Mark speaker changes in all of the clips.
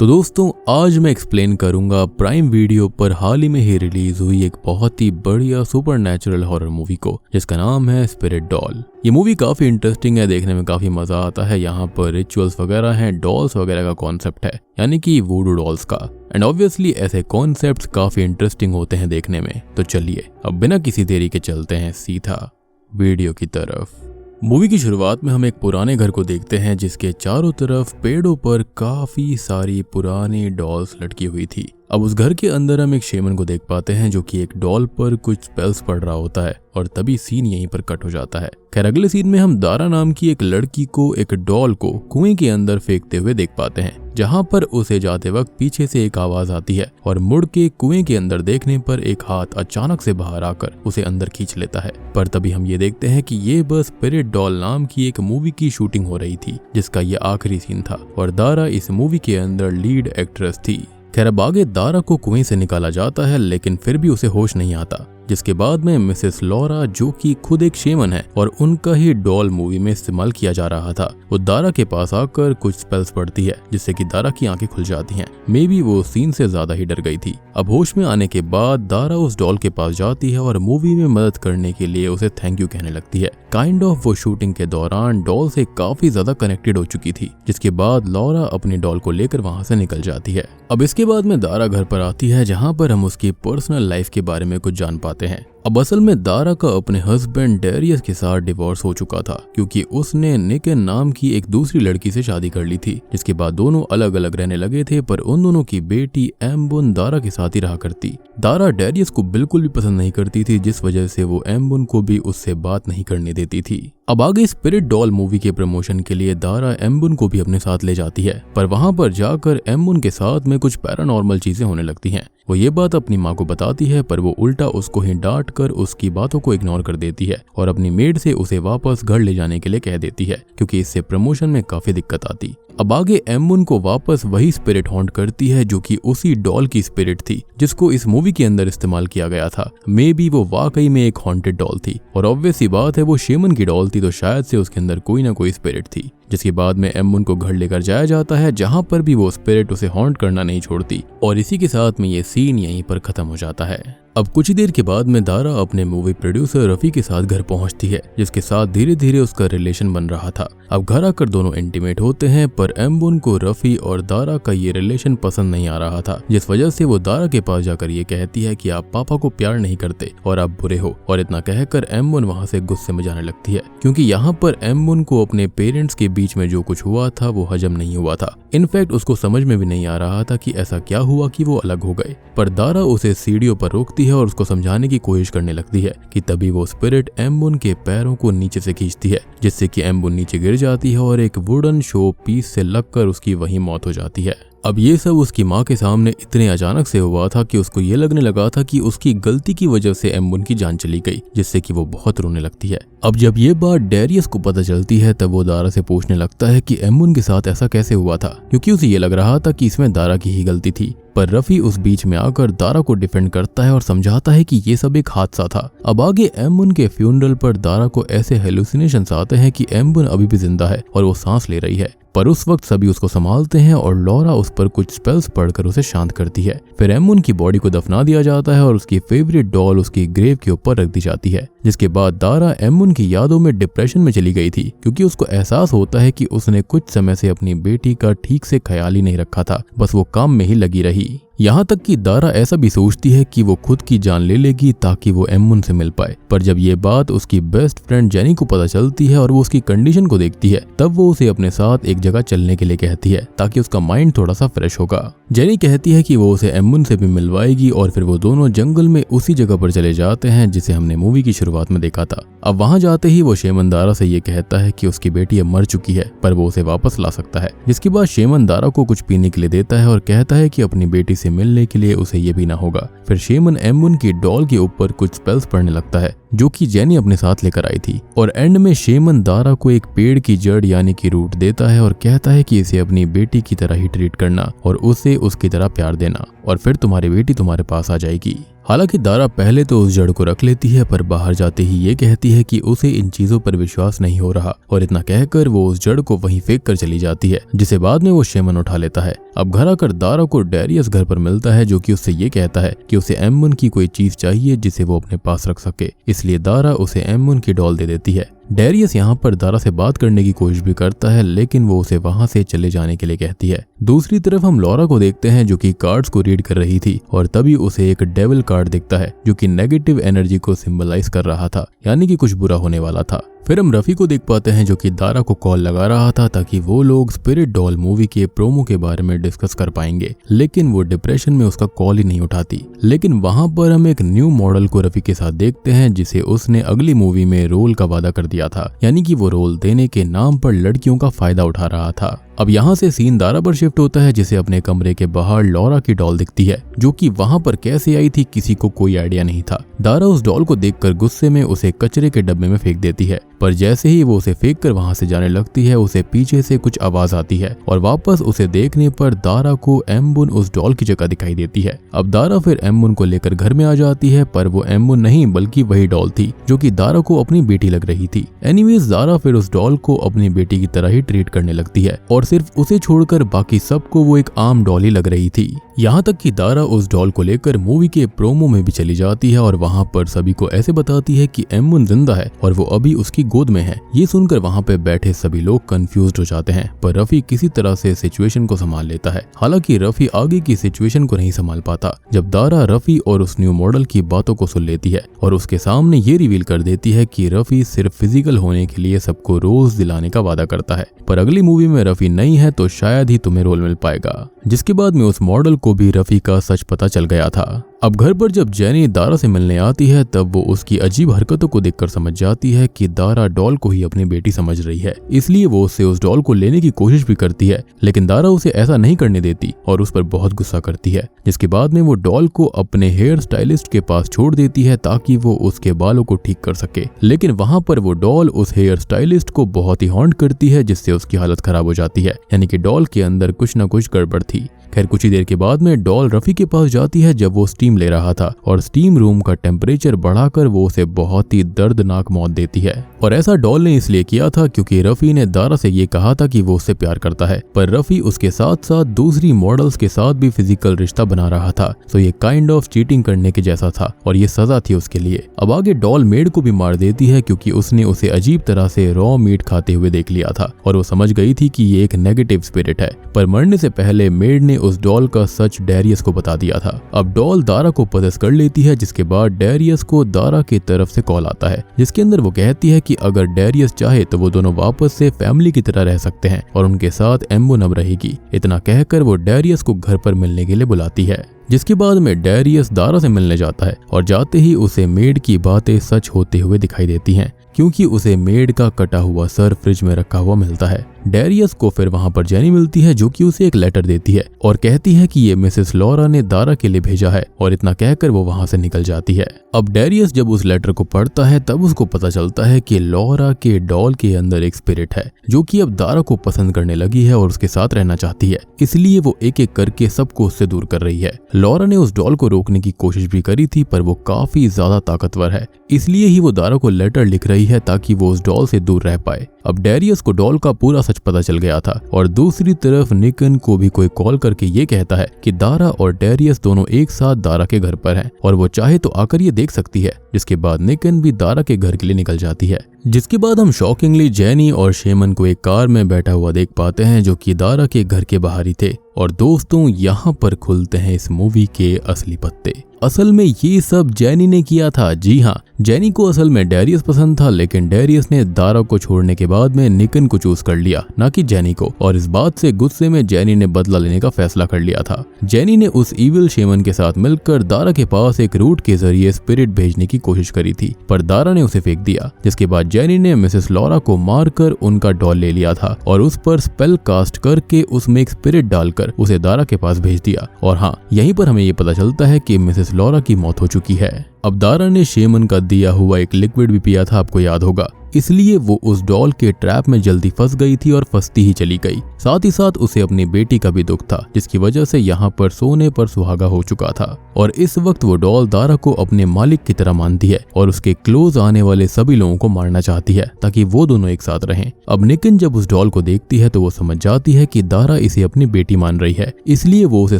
Speaker 1: तो दोस्तों आज मैं एक्सप्लेन करूंगा प्राइम वीडियो पर हाल ही में ही रिलीज हुई एक बहुत ही बढ़िया सुपरनैचुरल हॉरर मूवी को, जिसका नाम है स्पिरिट डॉल। ये मूवी काफी इंटरेस्टिंग है, देखने में काफी मजा आता है। यहाँ पर रिचुअल्स वगैरह हैं, डॉल्स वगैरह का कॉन्सेप्ट है, यानी कि वूडू डॉल्स का। एंड ऑब्वियसली ऐसे कॉन्सेप्ट्स काफी इंटरेस्टिंग होते हैं देखने में। तो चलिए अब बिना किसी देरी के चलते हैं सीधा वीडियो की तरफ। मूवी की शुरुआत में हम एक पुराने घर को देखते हैं जिसके चारों तरफ पेड़ों पर काफी सारी पुरानी डॉल्स लटकी हुई थी। अब उस घर के अंदर हम एक शेमन को देख पाते हैं जो कि एक डॉल पर कुछ स्पेल्स पढ़ रहा होता है और तभी सीन यहीं पर कट हो जाता है। खैर अगले सीन में हम दारा नाम की एक लड़की को एक डॉल को कुएं के अंदर फेंकते हुए देख पाते हैं, जहां पर उसे जाते वक्त पीछे से एक आवाज आती है और मुड़ के कुएं के अंदर देखने पर एक हाथ अचानक से बाहर आकर उसे अंदर खींच लेता है। पर तभी हम ये देखते हैं कि ये बस स्पिरिट डॉल नाम की एक मूवी की शूटिंग हो रही थी, जिसका ये आखिरी सीन था और दारा इस मूवी के अंदर लीड एक्ट्रेस थी। खैर अब आगे दारा को कुएं से निकाला जाता है, लेकिन फिर भी उसे होश नहीं आता, जिसके बाद में मिसेस लॉरा, जो कि खुद एक शेमन है और उनका ही डॉल मूवी में इस्तेमाल किया जा रहा था, वो दारा के पास आकर कुछ स्पेल्स पढ़ती है जिससे कि दारा की आंखें खुल जाती हैं। मे बी वो सीन से ज्यादा ही डर गई थी। अब होश में आने के बाद दारा उस डॉल के पास जाती है और मूवी में मदद करने के लिए उसे थैंक यू कहने लगती है। काइंड ऑफ वो शूटिंग के दौरान डॉल से काफी ज्यादा कनेक्टेड हो चुकी थी, जिसके बाद लॉरा अपनी डॉल को लेकर वहां से निकल जाती है। अब इसके बाद में दारा घर पर आती है, जहां पर हम उसकी पर्सनल लाइफ के बारे में कुछ जान पाते हैं। अब असल में दारा का अपने हस्बैंड डेरियस के साथ डिवोर्स हो चुका था, क्योंकि उसने निकेन नाम की एक दूसरी लड़की से शादी कर ली थी, जिसके बाद दोनों अलग अलग रहने लगे थे। पर उन दोनों की बेटी एम्बुन दारा के साथ ही रहा करती। दारा डेरियस को बिल्कुल भी पसंद नहीं करती थी, जिस वजह से वो एम्बुन को भी उससे बात नहीं करने देती थी। अब आगे स्पिरिट डॉल मूवी के प्रमोशन के लिए दारा एम्बुन को भी अपने साथ ले जाती है, पर वहां पर जाकर एम्बुन के साथ में कुछ पैरानॉर्मल चीजें होने लगती हैं। वो ये बात अपनी माँ को बताती है, पर वो उल्टा उसको ही डांट कर उसकी बातों को इग्नोर कर देती है और अपनी मेड से उसे वापस घर ले जाने के लिए कह देती है, क्योंकि इससे प्रमोशन में काफी दिक्कत आती। अब आगे एम्बुन को वापस वही स्पिरिट हॉन्ट करती है, जो कि उसी डॉल की स्पिरिट थी जिसको इस मूवी के अंदर इस्तेमाल किया गया था। मे बी वो वाकई में एक हॉन्टेड डॉल थी और ऑब्वियस सी बात है वो शेमन की डॉल थी, तो शायद से उसके अंदर कोई ना कोई स्पिरिट थी। जिसके बाद में एम्बुन को घर लेकर जाया जाता है, जहां पर भी वो स्पिरिट उसे हॉन्ट करना नहीं छोड़ती और इसी के साथ में ये सीन यहीं पर खत्म हो जाता है। अब कुछ ही देर के बाद में दारा अपने मूवी प्रोड्यूसर रफी के साथ घर पहुंचती है, जिसके साथ धीरे धीरे उसका रिलेशन बन रहा था। अब घर आकर दोनों इंटीमेट होते हैं, पर एम्बुन को रफी और दारा का ये रिलेशन पसंद नहीं आ रहा था, जिस वजह से वो दारा के पास जाकर ये कहती है कि आप पापा को प्यार नहीं करते और आप बुरे हो। और इतना कहकर एम्बुन वहां से गुस्से में जाने लगती है, क्योंकि यहाँ पर एम्बुन को अपने पेरेंट्स के बीच में जो कुछ हुआ था वो हजम नहीं हुआ था। इनफैक्ट उसको समझ में भी नहीं आ रहा था कि ऐसा क्या हुआ कि वो अलग हो गए। पर दारा उसे सीढ़ियों पर रोकती है और उसको समझाने की कोशिश करने लगती है कि तभी वो स्पिरिट एम्बुन के पैरों को नीचे से खींचती है, जिससे कि एम्बुन नीचे गिर जाती है और एक वुडन शो पीस से लगकर उसकी वहीं मौत हो जाती है। अब ये सब उसकी माँ के सामने इतने अचानक से हुआ था कि उसको ये लगने लगा था कि उसकी गलती की वजह से एम्बुन की जान चली गई, जिससे कि वो बहुत रोने लगती है। अब जब ये बात डेरियस को पता चलती है, तब वो दारा से पूछने लगता है कि एम्बुन के साथ ऐसा कैसे हुआ था, क्योंकि उसे ये लग रहा था कि इसमें दारा की ही गलती थी। पर रफी उस बीच में आकर दारा को डिफेंड करता है और समझाता है कि ये सब एक हादसा था। अब आगे एम्बुन के फ्यूनरल पर दारा को ऐसे हेलुसिनेशंस आते हैं कि एम्बुन अभी भी जिंदा है और वो सांस ले रही है, पर उस वक्त सभी उसको संभालते हैं और लॉरा उस पर कुछ स्पेल्स पढ़कर उसे शांत करती है। फिर एम्बुन की बॉडी को दफना दिया जाता है और उसकी फेवरेट डॉल उसकी ग्रेव के ऊपर रख दी जाती है। जिसके बाद दारा एम्बुन की यादों में डिप्रेशन में चली गई थी, क्योंकि उसको एहसास होता है कि उसने कुछ समय से अपनी बेटी का ठीक से ख्याल ही नहीं रखा था, बस वो काम में ही लगी रही। यहाँ तक कि दारा ऐसा भी सोचती है कि वो खुद की जान ले लेगी ताकि वो एम्बुन से मिल पाए। पर जब ये बात उसकी बेस्ट फ्रेंड जेनी को पता चलती है और वो उसकी कंडीशन को देखती है, तब वो उसे अपने साथ एक जगह चलने के लिए कहती है ताकि उसका माइंड थोड़ा सा फ्रेश होगा। जेनी कहती है कि वो उसे एम्बुन से भी मिलवाएगी और फिर वो दोनों जंगल में उसी जगह पर चले जाते हैं जिसे हमने मूवी की शुरुआत में देखा था। अब वहां जाते ही वो शेमन दारा से ये कहता है कि उसकी बेटी अब मर चुकी है, पर वो उसे वापस ला सकता है। जिसके बाद शेमन दारा को कुछ पीने के लिए देता है और कहता है कि अपनी बेटी से मिलने के लिए उसे ये पीना होगा। फिर शेमन एम्बुन की डॉल के ऊपर कुछ स्पेल्स पढ़ने लगता है, जो कि जेनी अपने साथ लेकर आई थी। और एंड में शेमन दारा को एक पेड़ की जड़ यानी कि रूट देता है और कहता है कि इसे अपनी बेटी की तरह ही ट्रीट करना और उसे उसकी तरह प्यार देना और फिर तुम्हारी बेटी तुम्हारे पास आ जाएगी। हालांकि दारा पहले तो उस जड़ को रख लेती है, पर बाहर जाते ही ये कहती है कि उसे इन चीजों पर विश्वास नहीं हो रहा और इतना कहकर वो उस जड़ को वहीं फेंक कर चली जाती है, जिसे बाद में वो शेमन उठा लेता है। अब घर आकर दारा को डैरियस घर पर मिलता है, जो कि उससे ये कहता है कि उसे एम्मुन की कोई चीज चाहिए जिसे वो अपने पास रख सके, इसलिए दारा उसे एम्मुन की डॉल दे देती है। डैरियस यहाँ पर दारा से बात करने की कोशिश भी करता है, लेकिन वो उसे वहां से चले जाने के लिए कहती है। दूसरी तरफ हम लॉरा को देखते हैं, जो कि कार्ड्स को रीड कर रही थी और तभी उसे एक डेविल कार्ड दिखता है, जो कि नेगेटिव एनर्जी को सिंबलाइज कर रहा था, यानी कि कुछ बुरा होने वाला था। फिर हम रफी को देख पाते हैं, जो कि दारा को कॉल लगा रहा था ताकि वो लोग स्पिरिट डॉल मूवी के प्रोमो के बारे में डिस्कस कर पाएंगे, लेकिन वो डिप्रेशन में उसका कॉल ही नहीं उठाती। लेकिन वहां पर हम एक न्यू मॉडल को रफी के साथ देखते हैं, जिसे उसने अगली मूवी में रोल का वादा कर दिया था, यानी कि वो रोल देने के नाम पर लड़कियों का फायदा उठा रहा था। अब यहाँ से सीन दारा पर शिफ्ट होता है, जिसे अपने कमरे के बाहर लॉरा की डॉल दिखती है, जो कि वहां पर कैसे आई थी किसी को कोई आइडिया नहीं था। दारा उस डॉल को देखकर गुस्से में उसे कचरे के डब्बे में फेंक देती है, पर जैसे ही वो उसे फेंक कर वहां से जाने लगती है, उसे पीछे से कुछ आवाज आती है और वापस उसे देखने पर दारा को एम्बुन उस डॉल की जगह दिखाई देती है। अब दारा फिर एम्बुन को लेकर घर में आ जाती है, पर वो एम्बुन नहीं बल्कि वही डॉल थी, जो कि दारा को अपनी बेटी लग रही थी। एनीवेज दारा फिर उस डॉल को अपनी बेटी की तरह ही ट्रीट करने लगती है और सिर्फ उसे छोड़कर बाकी सबको वो एक आम डॉल ही लग रही थी। यहाँ तक कि दारा उस डॉल को लेकर मूवी के प्रोमो में भी चली जाती है और वहाँ पर सभी को ऐसे बताती है कि एम्बुन जिंदा है और वो अभी उसकी गोद में है। ये सुनकर वहाँ पे बैठे सभी लोग कंफ्यूज्ड हो जाते हैं, पर रफी किसी तरह से सिचुएशन को संभाल लेता है। हालांकि रफी आगे की सिचुएशन को नहीं संभाल पाता, जब दारा रफी और उस न्यू मॉडल की बातों को सुन लेती है और उसके सामने ये रिवील कर देती है कि रफी सिर्फ फिजिकल होने के लिए सबको रोज दिलाने का वादा करता है, पर अगली मूवी में रफी नहीं है तो शायद ही तुम्हें रोल मिल पाएगा। जिसके बाद में उस मॉडल को भी रफी का सच पता चल गया था। अब घर पर जब जेनी दारा से मिलने आती है, तब वो उसकी अजीब हरकतों को देखकर समझ जाती है कि दारा डॉल को ही अपनी बेटी समझ रही है, इसलिए वो उससे उस डॉल को लेने की कोशिश भी करती है, लेकिन दारा उसे ऐसा नहीं करने देती और उस पर बहुत गुस्सा करती है। जिसके बाद में वो डॉल को अपने हेयर स्टाइलिस्ट के पास छोड़ देती है ताकि वो उसके बालों को ठीक कर सके, लेकिन वहां पर वो डॉल उस हेयर स्टाइलिस्ट को बहुत ही हॉन्ट करती है, जिससे उसकी हालत खराब हो जाती है, यानी कि डॉल के अंदर कुछ न कुछ गड़बड़ थी। खैर कुछ ही देर के बाद में डॉल रफी के पास जाती है जब वो स्टीम ले रहा था और स्टीम रूम का टेम्परेचर बढ़ाकर वो उसे बहुत ही दर्दनाक मौत देती है। और ऐसा डॉल ने इसलिए किया था क्योंकि रफी ने दारा से ये कहा था कि वो उससे प्यार करता है, पर रफी उसके साथ साथ दूसरी मॉडल्स के साथ भी फिजिकल रिश्ता बना रहा था, तो ये काइंड ऑफ चीटिंग करने के जैसा था और ये सजा थी उसके लिए। अब आगे डॉल मेड को भी मार देती है क्योंकि उसने उसे अजीब तरह से रॉ मीट खाते हुए देख लिया था और वो समझ गई थी कि ये एक नेगेटिव स्पिरिट है, पर मरने से पहले मेड ने उस डॉल का सच डैरियस को बता दिया था। अब डॉल दारा को पदस कर लेती है, जिसके बाद डैरियस को दारा की तरफ से कॉल आता है, जिसके अंदर वो कहती है कि अगर डैरियस चाहे तो वो दोनों वापस से फैमिली की तरह रह सकते हैं और उनके साथ एम्बुन अब रहेगी। इतना कहकर वो डैरियस को घर पर मिलने के लिए बुलाती है, जिसके बाद में डैरियस दारा से मिलने जाता है और जाते ही उसे मेड की बातें सच होते हुए दिखाई देती हैं, क्योंकि उसे मेड का कटा हुआ सर फ्रिज में रखा हुआ मिलता है। डैरियस को फिर वहां पर जेनी मिलती है, जो कि उसे एक लेटर देती है और कहती है कि ये मिसेस लॉरा ने दारा के लिए भेजा है, और इतना कहकर वो वहां से निकल जाती है। अब डैरियस जब उस लेटर को पढ़ता है तब उसको पता चलता है कि लॉरा के डॉल के अंदर एक स्पिरिट है, जो कि अब दारा को पसंद करने लगी है और उसके साथ रहना चाहती है, इसलिए वो एक एक करके सबको उससे दूर कर रही है। लॉरा ने उस डॉल को रोकने की कोशिश भी करी थी, पर वो काफी ज्यादा ताकतवर है, इसलिए ही वो दारा को लेटर लिख रही है ताकि वो उस डॉल से दूर रह पाए। अब डैरियस को डॉल का पूरा सच पता चल गया था और दूसरी तरफ निकन को भी कोई कॉल करके ये कहता है कि दारा और डैरियस दोनों एक साथ दारा के घर पर हैं और वो चाहे तो आकर ये देख सकती है। जिसके बाद निकन भी दारा के घर के लिए निकल जाती है। जिसके बाद हम शॉकिंगली जेनी और शेमन को एक कार में बैठा हुआ देख पाते हैं, जो कि दारा के घर के बाहर ही थे। और दोस्तों यहाँ पर खुलते हैं इस मूवी के असली पत्ते। असल में ये सब जेनी ने किया था। जी हाँ, जेनी को असल में डैरियस पसंद था, लेकिन डैरियस ने दारा को छोड़ने के बाद में निकिन को चूज कर लिया, ना कि जेनी को। और इस बात से गुस्से में जेनी ने बदला लेने का फैसला कर लिया था। जेनी ने उस इविल शेमन के साथ मिलकर दारा के पास एक रूट के जरिए स्पिरिट भेजने की कोशिश करी थी, पर दारा ने उसे फेंक दिया। जिसके बाद जेनी ने मिसेस लॉरा को मारकर उनका डॉल ले लिया था और उस पर स्पेल कास्ट करके उसमें एक स्पिरिट डालकर उसे दारा के पास भेज दिया। और हाँ, यहीं पर हमें ये पता चलता है कि मिसेस लॉरा की मौत हो चुकी है। अब दारा ने शेमन का दिया हुआ एक लिक्विड भी पिया था, आपको याद होगा, इसलिए वो उस डॉल के ट्रैप में जल्दी फंस गई थी और फंसती ही चली गई। साथ ही साथ उसे अपनी बेटी का भी दुख था, जिसकी वजह से यहाँ पर सोने पर सुहागा हो चुका था। और इस वक्त वो डॉल दारा को अपने मालिक की तरह मानती है और उसके क्लोज आने वाले सभी लोगों को मारना चाहती है ताकि वो दोनों एक साथ रहें। अब निकिन जब उस डॉल को देखती है तो वो समझ जाती है कि दारा इसे अपनी बेटी मान रही है, इसलिए वो उसे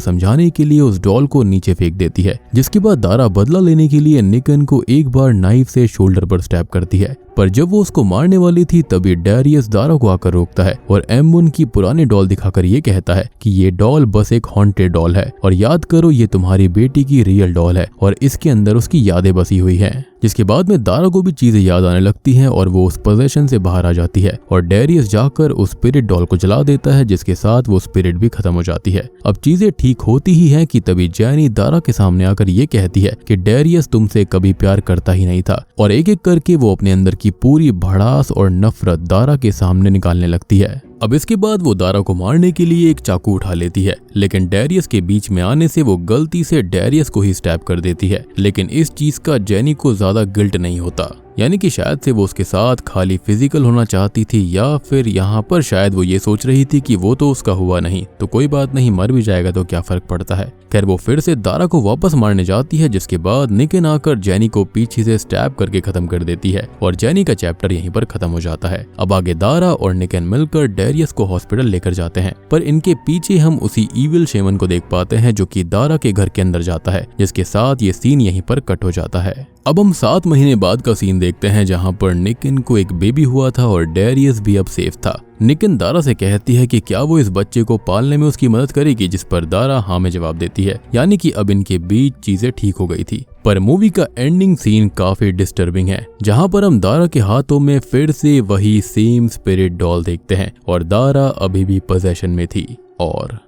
Speaker 1: समझाने के लिए उस डॉल को नीचे फेंक देती है। जिसके बाद दारा बदला लेने के लिए निकिन को एक बार नाइफ से शोल्डर पर स्टैब करती है, पर जब वो उसको मारने वाली थी तभी डैरियस दारा को आकर रोकता है और एम्बुन की पुरानी डॉल दिखाकर ये कहता है कि ये डॉल बस एक हॉन्टेड डॉल है और याद करो ये तुम्हारी बेटी की रियल डॉल है और इसके अंदर उसकी यादें बसी हुई हैं। जिसके बाद में दारा को भी चीजें याद आने लगती हैं और वो उस पोजेशन से बाहर आ जाती है और डैरियस जाकर उस स्पिरिट डॉल को जला देता है, जिसके साथ वो स्पिरिट भी खत्म हो जाती है। अब चीजें ठीक होती ही हैं कि तभी जेनी दारा के सामने आकर ये कहती है कि डैरियस तुमसे कभी प्यार करता ही नहीं था और एक एक करके वो अपने अंदर की पूरी भड़ास और नफरत दारा के सामने निकालने लगती है। अब इसके बाद वो दारा को मारने के लिए एक चाकू उठा लेती है, लेकिन डैरियस के बीच में आने से वो गलती से डैरियस को ही स्टैब कर देती है। लेकिन इस चीज का जेनी को ज्यादा गिल्ट नहीं होता, यानी कि शायद से वो उसके साथ खाली फिजिकल होना चाहती थी या फिर यहाँ पर शायद वो ये सोच रही थी कि वो तो उसका हुआ नहीं तो कोई बात नहीं, मर भी जाएगा तो क्या फर्क पड़ता है। खैर वो फिर से दारा को वापस मारने जाती है, जिसके बाद निकिन आकर जेनी को पीछे से स्टैब करके खत्म कर देती है और जेनी का चैप्टर यहीं पर खत्म हो जाता है। अब आगे दारा और निकिन मिलकर डैरियस को हॉस्पिटल लेकर जाते हैं, पर इनके पीछे हम उसी इविल शेमन को देख पाते हैं जो कि दारा के घर के अंदर जाता है, जिसके साथ ये सीन यहीं पर कट हो जाता है। अब हम 7 महीने बाद का सीन देखते हैं जहां पर निकिन को एक बेबी हुआ था और डैरियस भी अब सेफ था। निकिन दारा से कहती है कि क्या वो इस बच्चे को पालने में उसकी मदद करेगी, जिस पर दारा हाँ में जवाब देती है, यानी कि अब इनके बीच चीजें ठीक हो गई थी। पर मूवी का एंडिंग सीन काफी डिस्टर्बिंग है, जहां पर हम दारा के हाथों में फिर से वही सेम स्पिरिट डॉल देखते हैं और दारा अभी भी पोजेशन में थी। और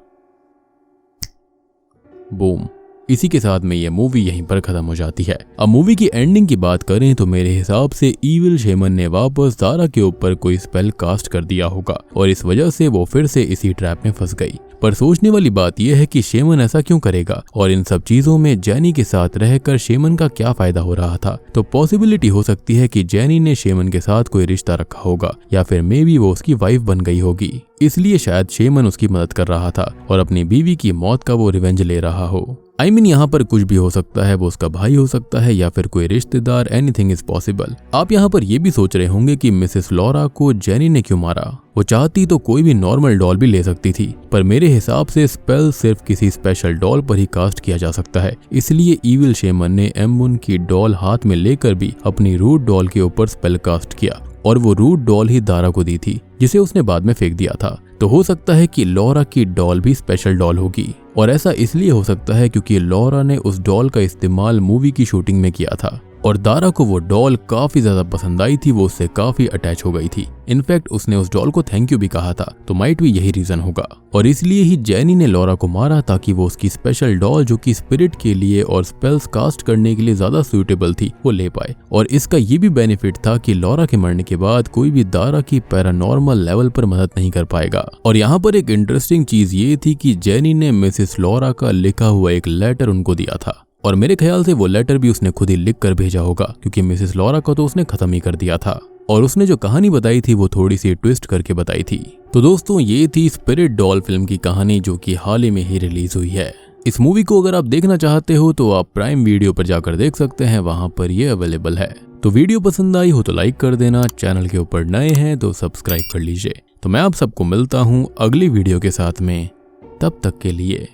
Speaker 1: बूम, इसी के साथ में ये मूवी यहीं पर खत्म हो जाती है। अब मूवी की एंडिंग की बात करें तो मेरे हिसाब से इविल शेमन ने वापस दारा के ऊपर कोई स्पेल कास्ट कर दिया होगा और इस वजह से वो फिर से इसी ट्रैप में फंस गई। पर सोचने वाली बात यह है कि शेमन ऐसा क्यों करेगा और इन सब चीजों में जेनी के साथ रहकर शेमन का क्या फायदा हो रहा था। तो पॉसिबिलिटी हो सकती है कि जेनी ने शेमन के साथ कोई रिश्ता रखा होगा या फिर मे बी वो उसकी वाइफ बन गई होगी, इसलिए शायद शेमन उसकी मदद कर रहा था और अपनी बीवी की मौत का वो रिवेंज ले रहा हो। I mean, यहाँ पर कुछ भी हो सकता है, वो उसका भाई हो सकता है या फिर कोई रिश्तेदार, एनीथिंग इज पॉसिबल। आप यहाँ पर ये भी सोच रहे होंगे कि मिसेस लॉरा को जेनी ने क्यों मारा। वो चाहती तो कोई भी नॉर्मल डॉल भी ले सकती थी, पर मेरे हिसाब से स्पेल सिर्फ किसी स्पेशल डॉल पर ही कास्ट किया जा सकता है, इसलिए इविल शेमन ने एम्बुन की डॉल हाथ में लेकर भी अपनी रूट डॉल के ऊपर स्पेल कास्ट किया और वो रूट डॉल ही दारा को दी थी, जिसे उसने बाद में फेंक दिया था। तो हो सकता है कि लॉरा की डॉल भी स्पेशल डॉल होगी और ऐसा इसलिए हो सकता है क्योंकि लॉरा ने उस डॉल का इस्तेमाल मूवी की शूटिंग में किया था और दारा को वो डॉल काफी ज्यादा पसंद आई थी, वो उससे काफी अटैच हो गई थी। इनफैक्ट उसने उस डॉल को थैंक यू भी कहा था, तो माइट भी यही रीजन होगा और इसलिए ही जेनी ने लॉरा को मारा ताकि वो उसकी स्पेशल डॉल जो कि स्पिरिट के लिए और स्पेल्स कास्ट करने के लिए ज्यादा सूटेबल थी वो ले पाए। और इसका ये भी बेनिफिट था कि लॉरा के मरने के बाद कोई भी दारा की पैरानॉर्मल लेवल पर मदद नहीं कर पाएगा। और यहाँ पर एक इंटरेस्टिंग चीज ये थी कि जेनी ने मिसेस लॉरा का लिखा हुआ एक लेटर उनको दिया था और मेरे ख्याल से वो लेटर भी उसने खुद ही लिख कर भेजा होगा, क्योंकि मिसेस लॉरा को तो उसने खत्म ही कर दिया था और उसने जो कहानी बताई थी वो थोड़ी सी ट्विस्ट करके बताई थी। तो दोस्तों ये थी स्पिरिट डॉल फिल्म की कहानी जो कि हाल ही में ही रिलीज हुई है। इस मूवी को अगर आप देखना चाहते हो तो आप प्राइम वीडियो पर जाकर देख सकते हैं, वहां पर ये अवेलेबल है। तो वीडियो पसंद आई हो तो लाइक कर देना, चैनल के ऊपर नए हैं तो सब्सक्राइब कर लीजिए। तो मैं आप सबको मिलता हूँ अगली वीडियो के साथ में, तब तक के लिए